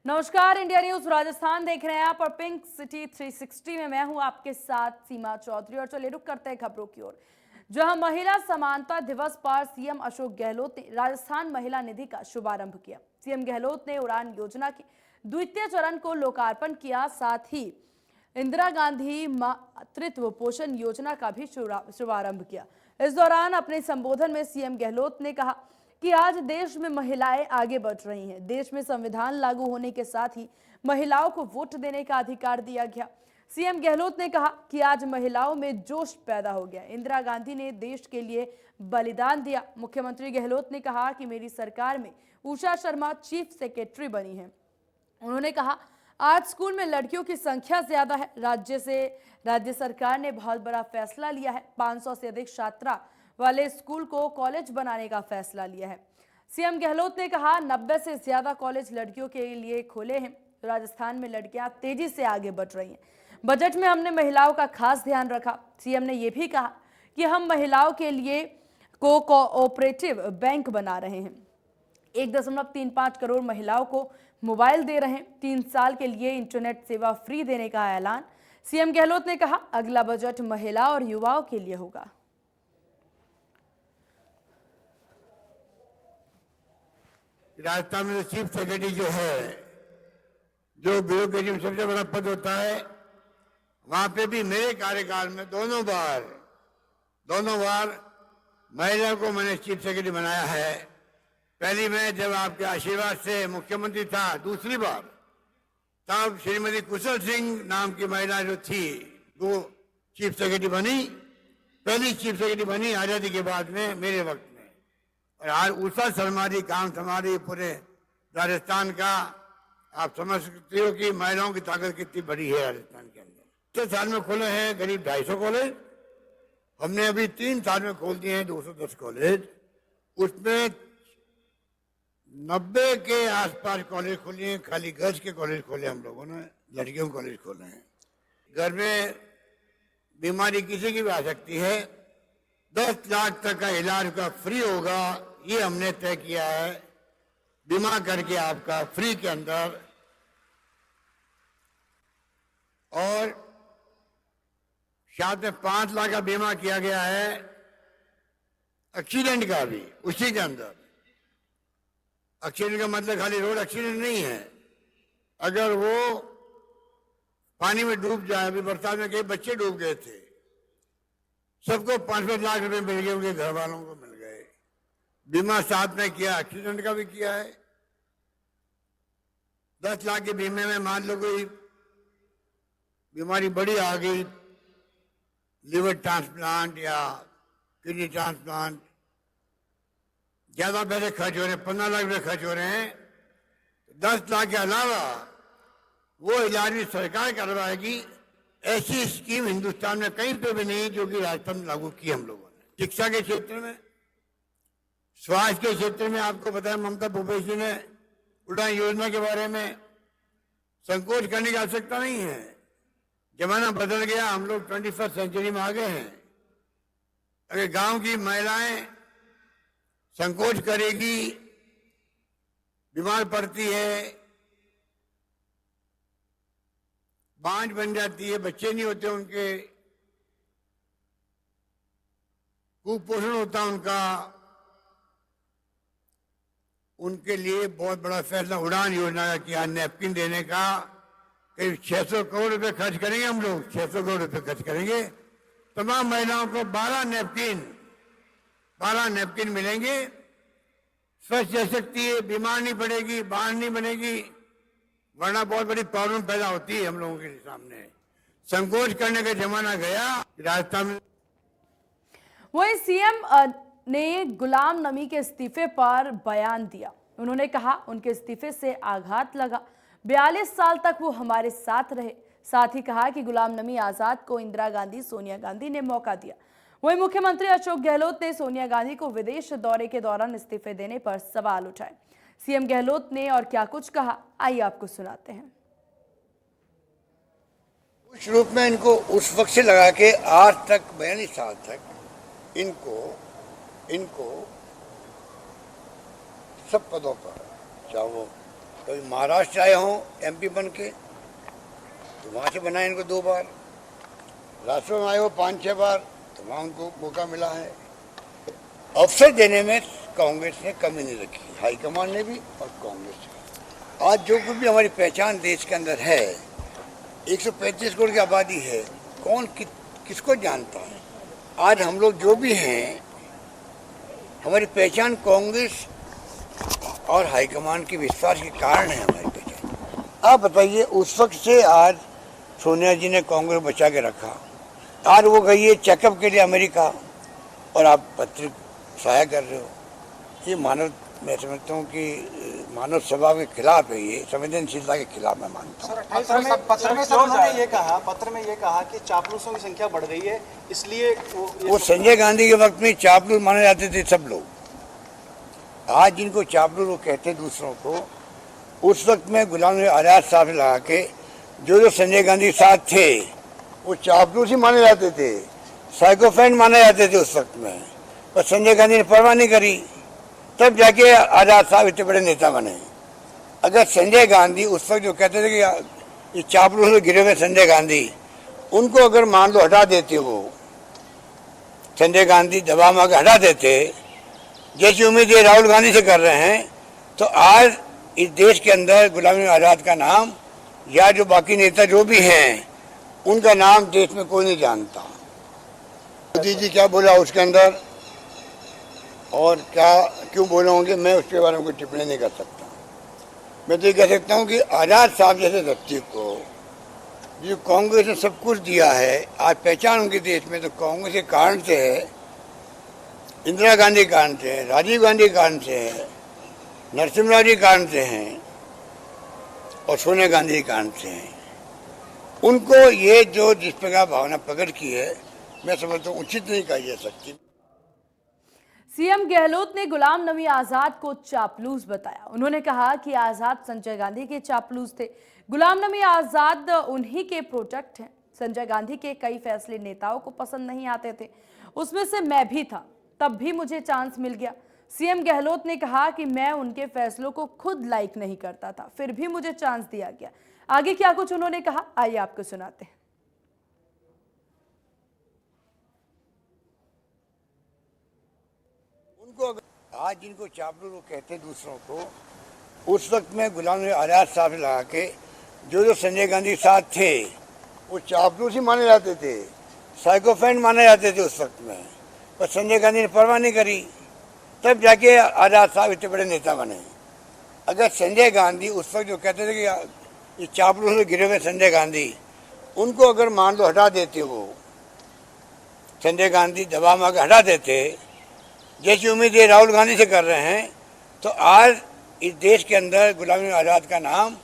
नमस्कार, India news Rajasthan देख रहे हैं आप और पिंक सिटी 360 में मैं हूं आपके साथ सीमा चौधरी। और चलिए रुक करते हैं खबरों की ओर, जहां महिला समानता दिवस पर सीएम अशोक गहलोत ने राजस्थान महिला निधि का शुभारंभ किया। सीएम गहलोत ने उड़ान योजना के द्वितीय चरण को लोकार्पण किया, साथ ही इंदिरा गांधी मातृत्व पोषण योजना का भी शुभारंभ किया। इस दौरान अपने संबोधन में सीएम गहलोत ने कहा कि आज देश में महिलाएं आगे बढ़ रही हैं। देश में संविधान लागू होने के साथ ही महिलाओं को वोट देने का अधिकार दिया गया। सीएम गहलोत ने कहा कि आज महिलाओं में जोश पैदा हो गया। इंदिरा गांधी ने देश के लिए बलिदान दिया। मुख्यमंत्री गहलोत ने कहा कि मेरी सरकार में उषा शर्मा चीफ सेक्रेटरी बनी है। उन्होंने कहा आज स्कूल में लड़कियों की संख्या ज्यादा है। राज्य सरकार ने बहुत बड़ा फैसला लिया है। 500 से अधिक छात्रा वाले स्कूल को कॉलेज बनाने का फैसला लिया है। सीएम गहलोत ने कहा 90 से ज्यादा कॉलेज लड़कियों के लिए खोले हैं। राजस्थान में लड़कियां तेजी से आगे बढ़ रही हैं। बजट में हमने महिलाओं का खास ध्यान रखा। सीएम ने यह भी कहा कि हम महिलाओं के लिए कोऑपरेटिव बैंक बना रहे हैं। 1.35 करोड़ महिलाओं को मोबाइल दे रहे हैं। 3 साल के लिए इंटरनेट सेवा फ्री देने का ऐलान। सीएम गहलोत ने कहा अगला बजट महिला और युवाओं के लिए होगा। राजस्थान में चीफ सेक्रेटरी जो है, जो ब्यूरोक्रेसी में सबसे बड़ा पद होता है, वहां पे भी मेरे कार्यकाल में दोनों बार महिला को मैंने चीफ सेक्रेटरी बनाया है। पहली मैं जब आपके आशीर्वाद से मुख्यमंत्री था, दूसरी बार तब श्रीमती कुशल सिंह नाम की महिला जो थी वो चीफ सेक्रेटरी बनी। पहली चीफ सेक्रेटरी बनी आजादी के बाद में मेरे वक्त। और आज उषा शर्मा जी काम संभाली पूरे राजस्थान का। आप समझ सकते हो कि महिलाओं की ताकत कितनी बड़ी है राजस्थान के अंदर। 6 साल में खोले हैं करीब 250 कॉलेज। हमने अभी 3 साल में खोल दिए हैं 210 कॉलेज। उसमें 90 के आसपास कॉलेज खोले हैं, खाली गर्ल्स के कॉलेज खोले हम लोगों ने, लड़कियों के कॉलेज खोले हैं। घर में बीमारी किसी की भी आ सकती है, 10 लाख तक का इलाज का फ्री होगा, ये हमने तय किया है। बीमा करके आपका फ्री के अंदर, और साथ में 5 लाख का बीमा किया गया है एक्सीडेंट का भी उसी के अंदर। एक्सीडेंट का मतलब खाली रोड एक्सीडेंट नहीं है। अगर वो पानी में डूब जाए, अभी बरसात में कई बच्चे डूब गए थे, सबको 5-5 लाख रुपए मिल गए, उनके घर वालों को मिल गए। बीमा साथ में किया, एक्सीडेंट का भी किया है। 10 लाख के बीमे में मान लो कोई बीमारी बड़ी आ गई, लिवर ट्रांसप्लांट या किडनी ट्रांसप्लांट, ज्यादा पैसे खर्च हो रहे हैं, 15 लाख रुपए खर्च हो रहे हैं, 10 लाख के अलावा वो इलाज भी सरकार करवाएगी। ऐसी स्कीम हिंदुस्तान में कहीं पे भी नहीं जो कि राजस्थान में लागू की हम लोगों ने। शिक्षा के क्षेत्र में, स्वास्थ्य के क्षेत्र में आपको बताया ममता भूपेश जी ने उड़ान योजना के बारे में संकोच करने की आवश्यकता नहीं है। जमाना बदल गया, हम लोग 21st सेंचुरी में आ गए हैं। अगर गांव की महिलाएं संकोच करेगी, बीमार पड़ती है, बांझ बन जाती है, बच्चे नहीं होते उनके, कुपोषण होता उनका, उनके लिए बहुत बड़ा फैसला उड़ान योजना का किया। नैपकिन देने का करीब 600 करोड़ रुपए खर्च करेंगे हम लोग, 600 करोड़ रुपए खर्च करेंगे। तमाम महिलाओं को 12 नैपकिन मिलेंगे। स्वस्थ रह सकती है, बीमार नहीं पड़ेगी, बाढ़ नहीं बनेगी, वरना बहुत बड़ी प्रॉब्लम पैदा होती है हम लोगों के सामने। संकोच करने का जमाना गया राजस्थान में। वहीं सीएम ने गुलाम नबी के इस्तीफे पर बयान दिया। उन्होंने कहा उनके इस्तीफे से आघात लगा। 42 साल तक वो हमारे साथ रहे। साथ ही कहा कि गुलाम नबी आजाद को इंदिरा गांधी, सोनिया गांधी ने मौका दिया। वहीं मुख्यमंत्री अशोक गहलोत ने सोनिया गांधी को विदेश दौरे के दौरान इस्तीफे देने पर सवाल उठाए। सीएम गहलोत ने और क्या कुछ कहा, आइए आपको सुनाते हैं। उस रूप में इनको उस वक्त से लगा के आज तक 42 साल तक इनको सब पदों पर, चाहे वो कभी महाराष्ट्र आए हों एमपी बन के तो वहाँ से बनाए इनको 2 बार, राष्ट्र में आए हो 5-6 बार तो वहाँ उनको मौका मिला है। अवसर देने में कांग्रेस ने कमी नहीं रखी, हाईकमान ने भी और कांग्रेस ने। आज जो कुछ भी हमारी पहचान देश के अंदर है, 135 करोड़ की आबादी है, कौन किसको जानता है? आज हम लोग जो भी हैं, हमारी पहचान कांग्रेस और हाईकमान के विश्वास के कारण है हमारी पहचान। आप बताइए, उस वक्त से आज सोनिया जी ने कांग्रेस बचा के रखा, आज वो गई है चेकअप के लिए अमेरिका और आप पत्र साया कर रहे हो। ये मैं समझता हूँ कि मानव स्वभाव के खिलाफ है, ये संवेदनशीलता के खिलाफ मैं मानता हूँ। पत्र में ये कहा कि चापलूसों की संख्या बढ़ गई है, इसलिए वो संजय गांधी के वक्त में चापलूस माने जाते थे सब लोग। आज जिनको चापलूस वो कहते दूसरों को, उस वक्त में गुलाम नबी आजाद साहब से लगा के जो संजय गांधी के साथ थे वो चापलूस ही माने जाते थे, साइकोफेंट माने जाते थे उस वक्त में। पर संजय गांधी ने परवाह नहीं करी, तब जाके आजाद साहब इतने बड़े नेता बने। अगर संजय गांधी उस वक्त जो कहते थे कि ये चापलूस में गिरे हुए संजय गांधी, उनको अगर मान लो हटा देते, वो संजय गांधी दबाव में हटा देते, जैसी उम्मीद ये राहुल गांधी से कर रहे हैं, तो आज इस देश के अंदर गुलाम नबी आजाद का नाम या जो बाकी नेता जो भी हैं उनका नाम देश में कोई नहीं जानता। मोदी जी क्या बोला उसके अंदर और क्या क्यों बोले होंगे, मैं उसके बारे में कोई टिप्पणी नहीं कर सकता। मैं तो ये कह सकता हूँ कि आजाद साहब जैसे व्यक्ति को जो कांग्रेस ने सब कुछ दिया है, आज पहचान उनके देश में, तो कांग्रेस के कारण से है, इंदिरा गांधी के कारण से है, राजीव गांधी के कारण से है, नरसिम्हा राव जी के कारण से हैं और सोनिया गांधी के कारण से हैं। उनको ये जो जिस प्रकार भावना प्रकट की है, मैं समझता हूँ उचित नहीं कही जा सकती। सीएम गहलोत ने गुलाम नबी आजाद को चापलूस बताया। उन्होंने कहा कि आजाद संजय गांधी के चापलूस थे, गुलाम नबी आजाद उन्हीं के प्रोटेक्ट हैं। संजय गांधी के कई फैसले नेताओं को पसंद नहीं आते थे, उसमें से मैं भी था, तब भी मुझे चांस मिल गया। सीएम गहलोत ने कहा कि मैं उनके फैसलों को खुद लाइक नहीं करता था, फिर भी मुझे चांस दिया गया। आगे क्या कुछ उन्होंने कहा, आइए आपको सुनाते हैं। उनको आज जिनको चापलूस वो कहते दूसरों को, उस वक्त में गुलाम नबी आजाद साहब से लगा के जो संजय गांधी के साथ थे वो चापलूस ही माने जाते थे, साइकोफेंट माने जाते थे उस वक्त में। पर संजय गांधी ने परवाह नहीं करी, तब जाके आजाद साहब इतने बड़े नेता बने। अगर संजय गांधी उस वक्त जो कहते थे कि ये चापलूस में गिरे हुए संजय गांधी, उनको अगर मान लो हटा देते, वो संजय गांधी दबाव में हटा देते, जैसी उम्मीद ये राहुल गांधी से कर रहे हैं, तो आज इस देश के अंदर गुलाम नबी आजाद का नाम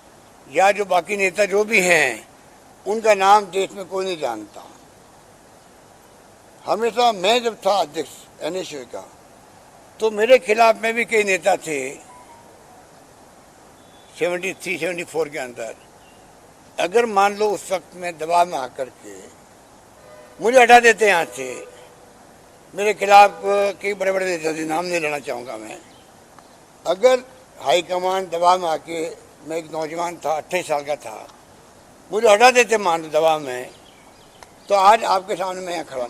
या जो बाकी नेता जो भी हैं उनका नाम देश में कोई नहीं जानता। हमेशा मैं जब था अध्यक्ष NSU का, तो मेरे खिलाफ में भी कई नेता थे 73-74 के अंदर। अगर मान लो उस वक्त में दबाव में आकर के मुझे हटा देते यहाँ से, मेरे खिलाफ कई बड़े बड़े नेता थे, नाम नहीं लेना चाहूँगा मैं। अगर हाईकमान दबाव में आके, मैं एक नौजवान था, 28 साल का था, मुझे हटा देते मान लो दबाव में, तो आज आपके सामने मैं यहाँ खड़ा।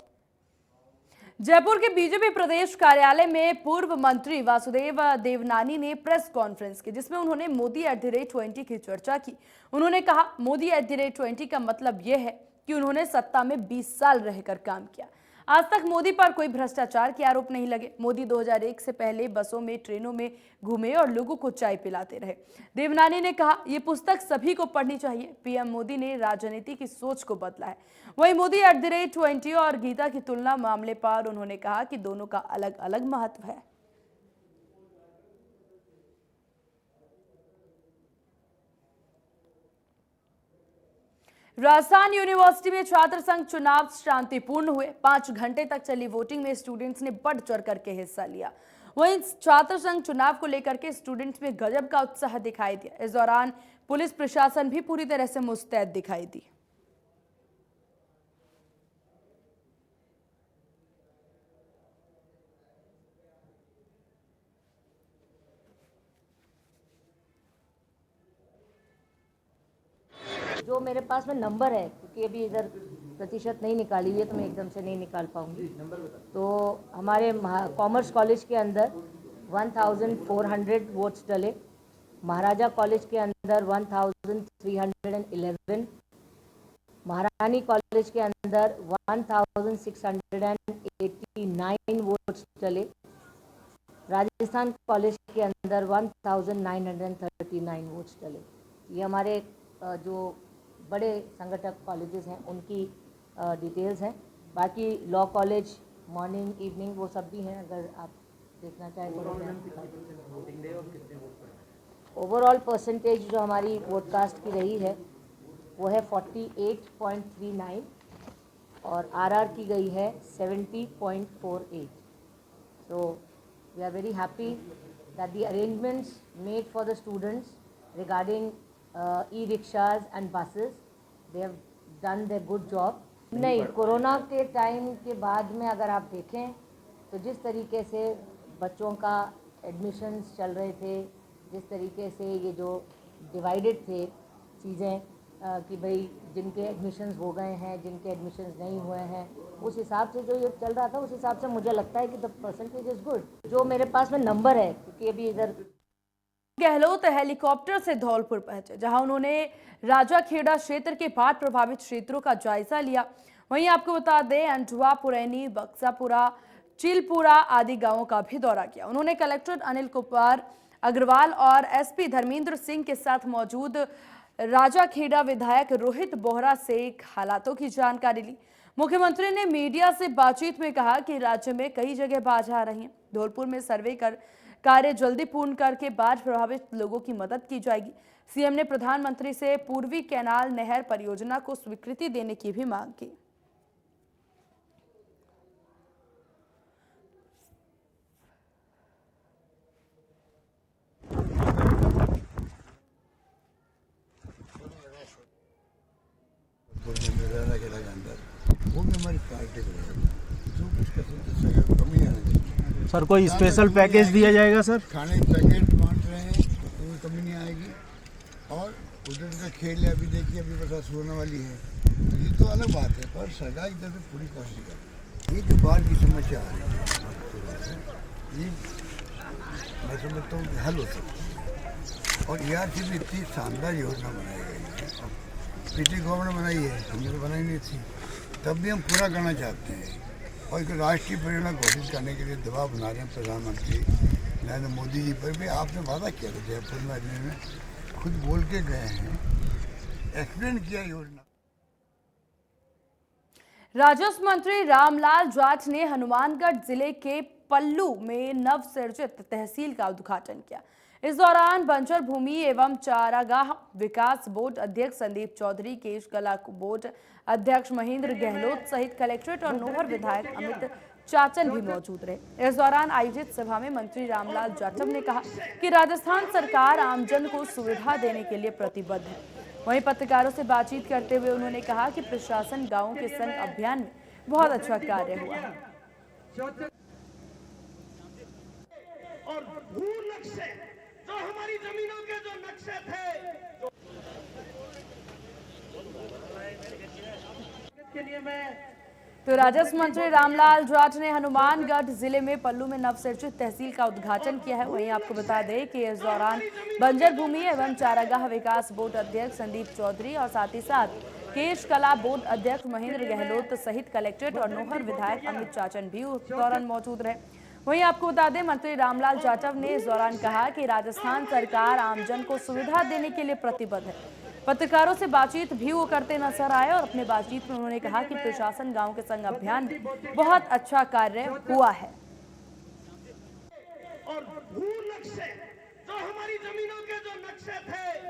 जयपुर के बीजेपी प्रदेश कार्यालय में पूर्व मंत्री वासुदेव देवनानी ने प्रेस कॉन्फ्रेंस की, जिसमें उन्होंने मोदी @20 की चर्चा की। उन्होंने कहा, मोदी @20 का मतलब यह है कि उन्होंने सत्ता में 20 साल रहकर काम किया। आज तक मोदी पर कोई भ्रष्टाचार के आरोप नहीं लगे। मोदी 2001 से पहले बसों में, ट्रेनों में घूमे और लोगों को चाय पिलाते रहे। देवनानी ने कहा, यह पुस्तक सभी को पढ़नी चाहिए। पीएम मोदी ने राजनीति की सोच को बदला है। वहीं मोदी @20 और गीता की तुलना मामले पर उन्होंने कहा कि दोनों का अलग अलग महत्व है। राजस्थान यूनिवर्सिटी में छात्र संघ चुनाव शांतिपूर्ण हुए। 5 घंटे तक चली वोटिंग में स्टूडेंट्स ने बढ़ चढ़ करके हिस्सा लिया। वहीं छात्र संघ चुनाव को लेकर के स्टूडेंट्स में गजब का उत्साह दिखाई दिया। इस दौरान पुलिस प्रशासन भी पूरी तरह से मुस्तैद दिखाई दी। जो मेरे पास में नंबर है, क्योंकि अभी इधर प्रतिशत नहीं निकाली हुई है तो मैं एकदम से नहीं निकाल पाऊंगी। तो हमारे कॉमर्स कॉलेज के अंदर 1400 वोट्स डले, महाराजा कॉलेज के अंदर 1311, महारानी कॉलेज के अंदर 1689 वोट्स डले, राजस्थान कॉलेज के अंदर 1939 वोट्स डले। ये हमारे जो बड़े संगठक कॉलेजेस हैं उनकी डिटेल्स हैं। बाकी लॉ कॉलेज मॉर्निंग इवनिंग वो सब भी हैं, अगर आप देखना चाहें तो। ओवरऑल परसेंटेज जो हमारी वोटकास्ट की रही है वो है 48.39 और आरआर की गई है 70.48। सो we are very happy that the arrangements made for the students regarding e-rickshaws and buses, they have done their good job. नहीं, कोरोना के टाइम के बाद में अगर आप देखें तो जिस तरीके से बच्चों का एडमिशन्स चल रहे थे, जिस तरीके से ये जो डिवाइडेड थे चीज़ें कि भाई जिनके एडमिशन्स हो गए हैं, जिनके एडमिशन्स नहीं हुए हैं, उस हिसाब से जो ये चल रहा था उस हिसाब से मुझे लगता है कि द परसेंटेज इज़ गुड। जो मेरे पास में नंबर है, क्योंकि अभी इधर गहलोत हेलीकॉप्टर से धौलपुर पहुंचे, जहां उन्होंने राजाखेड़ा क्षेत्र के बाढ़ प्रभावित क्षेत्रों का जायजा लिया। वहीं आपको बता दें अंजुआ, पुरैनी, बक्सापुरा, चिलपुरा आदि गांवों का भी दौरा किया। उन्होंने कलेक्टर अनिल कुमार अग्रवाल और एसपी धर्मेंद्र सिंह के साथ मौजूद राजाखेड़ा विधायक रोहित बोहरा से हालातों की जानकारी ली। मुख्यमंत्री ने मीडिया से बातचीत में कहा कि राज्य में कई जगह बाढ़ आ रही है। धौलपुर में सर्वे कार्य जल्दी पूर्ण करके बाढ़ प्रभावित लोगों की मदद की जाएगी। सीएम ने प्रधानमंत्री से पूर्वी कैनाल नहर परियोजना को स्वीकृति देने की भी मांग की। वो भी हमारी पार्टी को जो कुछ कमी आने देगी। सर कोई स्पेशल पैकेज दिया जाएगा सर? खाने के पैकेट बांट रहे हैं तो कोई कमी नहीं आएगी। और उधर का खेल है, अभी देखिए अभी बरसात होने वाली है, ये तो अलग बात है, पर सरकार इधर से पूरी कोशिश कर। ये जो बाढ़ की समस्या आ रही है ये मैं समझता हूँ हल हो सकती है। और ERC में इतनी शानदार योजना बनाई गई है, पिछली गवर्नमेंट बनाई है, हमने तो बनाई नहीं थी, तब भी हम पूरा करना चाहते हैं। और एक राष्ट्रीय परियोजना घोषित करने के लिए दबाव बना रहे हैं प्रधानमंत्री नरेंद्र मोदी जी पर भी। आपने वादा किया था जयपुर में, अजमेर में खुद बोल के गए हैं, एक्सप्लेन किया योजना। राजस्व मंत्री रामलाल जाट ने हनुमानगढ़ जिले के पल्लू में नवसृजित तहसील का उद्घाटन किया। इस दौरान बंजर भूमि एवं चारागाह विकास बोर्ड अध्यक्ष संदीप चौधरी, केश कला बोर्ड अध्यक्ष महेंद्र गहलोत सहित कलेक्ट्रेट और नोहर विधायक अमित चाचन भी मौजूद रहे। इस दौरान आयोजित सभा में मंत्री रामलाल जाटव ने कहा कि राजस्थान सरकार आमजन को सुविधा देने के लिए प्रतिबद्ध है। वहीं पत्रकारों से बातचीत करते हुए उन्होंने कहा कि प्रशासन गांवों के संग अभियान में बहुत अच्छा कार्य हुआ है। और भू नक्शे जो हमारी जमीनों के जो नक्शे थे के लिए मैं तो राजस्व मंत्री रामलाल जाट ने हनुमानगढ़ जिले में पल्लू में नवसृजित तहसील का उद्घाटन किया है। वहीं आपको बता दें कि इस दौरान बंजर भूमि एवं चारागाह विकास बोर्ड अध्यक्ष संदीप चौधरी और साथ ही साथ केश कला बोर्ड अध्यक्ष महेंद्र गहलोत सहित कलेक्ट्रेट और नोहर विधायक अमित चाचन भी उस दौरान मौजूद रहे। वहीं आपको बता दें मंत्री रामलाल जाटव ने इस दौरान कहा कि राजस्थान सरकार आमजन को सुविधा देने के लिए प्रतिबद्ध है। पत्रकारों से बातचीत भी वो करते नजर आए और अपने बातचीत में उन्होंने कहा कि प्रशासन गांव के संग अभियान में बहुत अच्छा कार्य हुआ है। और भू नक्शे जो हमारी जमीनों के जो नक्शे थे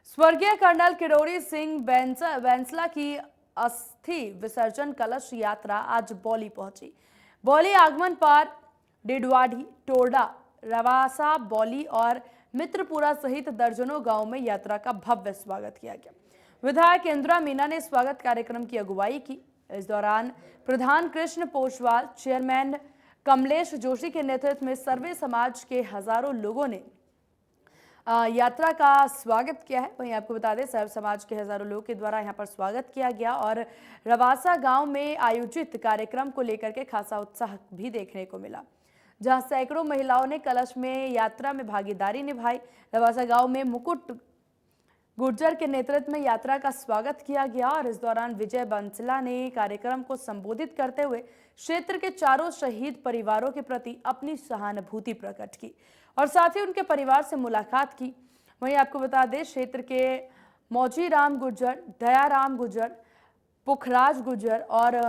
स्वर्गीय कर्नल किरोड़ी सिंह बैंसला की अस्थि विसर्जन कलश यात्रा आज बौली पहुंची। बौली आगमन पर डिडवाडी, टोरडा, रवासा, बौली और मित्रपुरा सहित दर्जनों गांवों में यात्रा का भव्य स्वागत किया गया। विधायक इंदिरा मीना ने स्वागत कार्यक्रम की अगुवाई की। इस दौरान प्रधान कृष्ण पोशवाल, चेयरमैन कमलेश जोशी के नेतृत्व में सर्वे समाज के हजारों लोगों ने यात्रा का स्वागत किया है। वहीं आपको बता दें, सर्व समाज के हजारों लोगों के द्वारा यहां पर स्वागत किया गया और रवासा गांव में आयोजित कार्यक्रम को लेकर के खासा उत्साह भी देखने को मिला, जहां सैकड़ों महिलाओं ने कलश में यात्रा में भागीदारी निभाई। रवासा गांव में मुकुट गुर्जर के नेतृत्व में यात्रा का स्वागत किया गया और इस दौरान विजय बंसला ने कार्यक्रम को संबोधित करते हुए क्षेत्र के चारों शहीद परिवारों के प्रति अपनी सहानुभूति प्रकट की और साथ ही उनके परिवार से मुलाकात की। वहीं आपको बता दें, क्षेत्र के मौजी राम गुर्जर, दयाराम गुर्जर, पुखराज गुर्जर और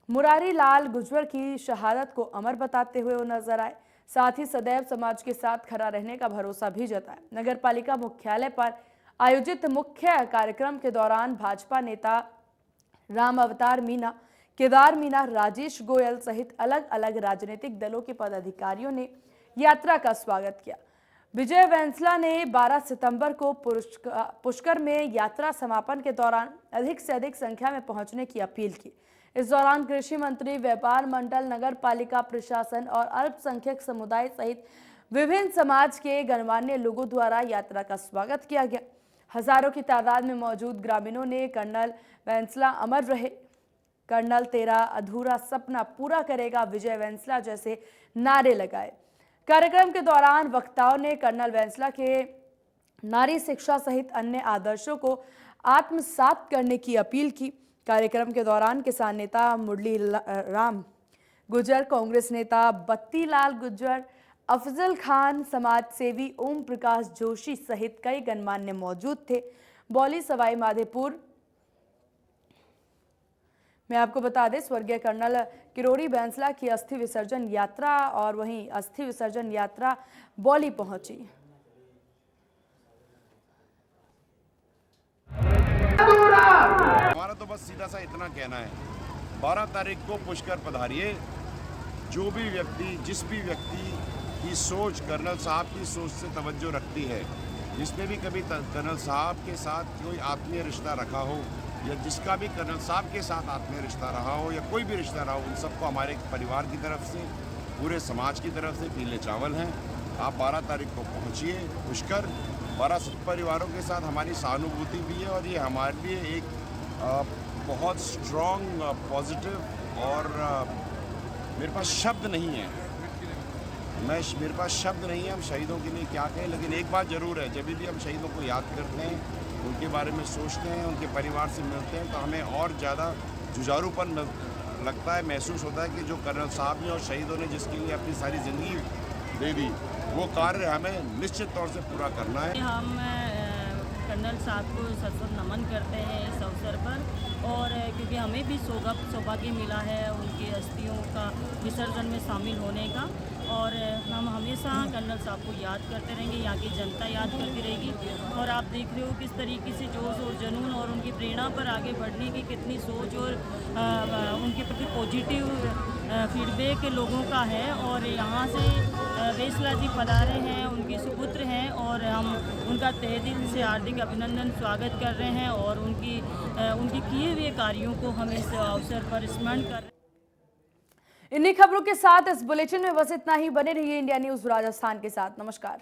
मुरारी लाल गुर्जर की शहादत को अमर बताते हुए वो नजर आए। साथ ही सदैव समाज के साथ खड़ा रहने का भरोसा भी जताया। नगर पालिका मुख्यालय पर आयोजित मुख्य कार्यक्रम के दौरान भाजपा नेता राम अवतार मीणा, केदार मीणा, राजेश गोयल सहित अलग अलग राजनीतिक दलों के पदाधिकारियों ने यात्रा का स्वागत किया। विजय वेंसला ने 12 सितंबर को पुष्कर में यात्रा समापन के दौरान अधिक से अधिक संख्या में पहुंचने की अपील की। इस दौरान कृषि मंत्री, व्यापार मंडल, नगर पालिका प्रशासन और अल्पसंख्यक समुदाय सहित विभिन्न समाज के गणमान्य लोगों द्वारा यात्रा का स्वागत किया गया। हजारों की तादाद में मौजूद ग्रामीणों ने कर्नल वेंसला अमर रहे, कर्नल तेरा अधूरा सपना पूरा करेगा, विजय वेंसला जैसे नारे लगाए। कार्यक्रम के दौरान वक्ताओं ने कर्नल वेंसला के नारी शिक्षा सहित अन्य आदर्शों को आत्मसात करने की अपील की। कार्यक्रम के दौरान किसान नेता मुरली राम गुर्जर, कांग्रेस नेता बत्तीलाल गुर्जर, अफजल खान, समाज सेवी ओम प्रकाश जोशी सहित कई गणमान्य मौजूद थे। बौली सवाई माधोपुर मैं आपको बता दें, स्वर्गीय कर्नल किरोड़ी बैंसला की अस्थि विसर्जन यात्रा और वहीं अस्थि विसर्जन यात्रा बौली पहुंची। हमारा तो बस सीधा सा इतना कहना है, 12 तारीख को पुष्कर पधारिए। जो भी व्यक्ति, जिस भी व्यक्ति की सोच कर्नल साहब की सोच से तवज्जो रखती है, जिसने भी कभी कर्नल साहब के साथ कोई आत्मीय रिश्ता रखा हो या जिसका भी कर्नल साहब के साथ आत्मीय रिश्ता रहा हो या कोई भी रिश्ता रहा हो, उन सबको हमारे परिवार की तरफ से, पूरे समाज की तरफ से पीले चावल हैं। आप 12 तारीख को पहुंचिए पुष्कर। 12 परिवारों के साथ हमारी सहानुभूति भी है और ये हमारे लिए एक बहुत स्ट्रॉन्ग, पॉजिटिव और मेरे पास शब्द नहीं है, मेरे पास शब्द नहीं है हम शहीदों के लिए क्या कहें। लेकिन एक बात ज़रूर है, जब भी हम शहीदों को याद करते हैं, उनके बारे में सोचते हैं, उनके परिवार से मिलते हैं, तो हमें और ज़्यादा जुझारूपन लगता है, महसूस होता है कि जो कर्नल साहब ने और शहीदों ने जिसके लिए अपनी सारी ज़िंदगी दे दी, वो कार्य हमें निश्चित तौर से पूरा करना है। हम कर्नल साहब को सशक्त नमन करते हैं इस अवसर पर, और क्योंकि हमें भी सौभाग्य मिला है उनकी अस्थियों का विसर्जन में शामिल होने का, और हम हमेशा कर्नल साहब को याद करते रहेंगे, यहाँ की जनता याद करती रहेगी। और आप देख रहे हो किस तरीके से जोश और जुनून और उनकी प्रेरणा पर आगे बढ़ने की कितनी सोच और उनके प्रति पॉजिटिव फीडबैक लोगों का है। और यहाँ से वेंसला जी पधारे हैं, उनके सुपुत्र हैं, और हम उनका तहे दिल से हार्दिक अभिनंदन स्वागत कर रहे हैं और उनके किए हुए कार्यों को हम इस अवसर पर स्मरण कर रहे हैं। इन्हीं खबरों के साथ इस बुलेटिन में बस इतना ही। बने रहिए इंडिया न्यूज़ राजस्थान के साथ। नमस्कार।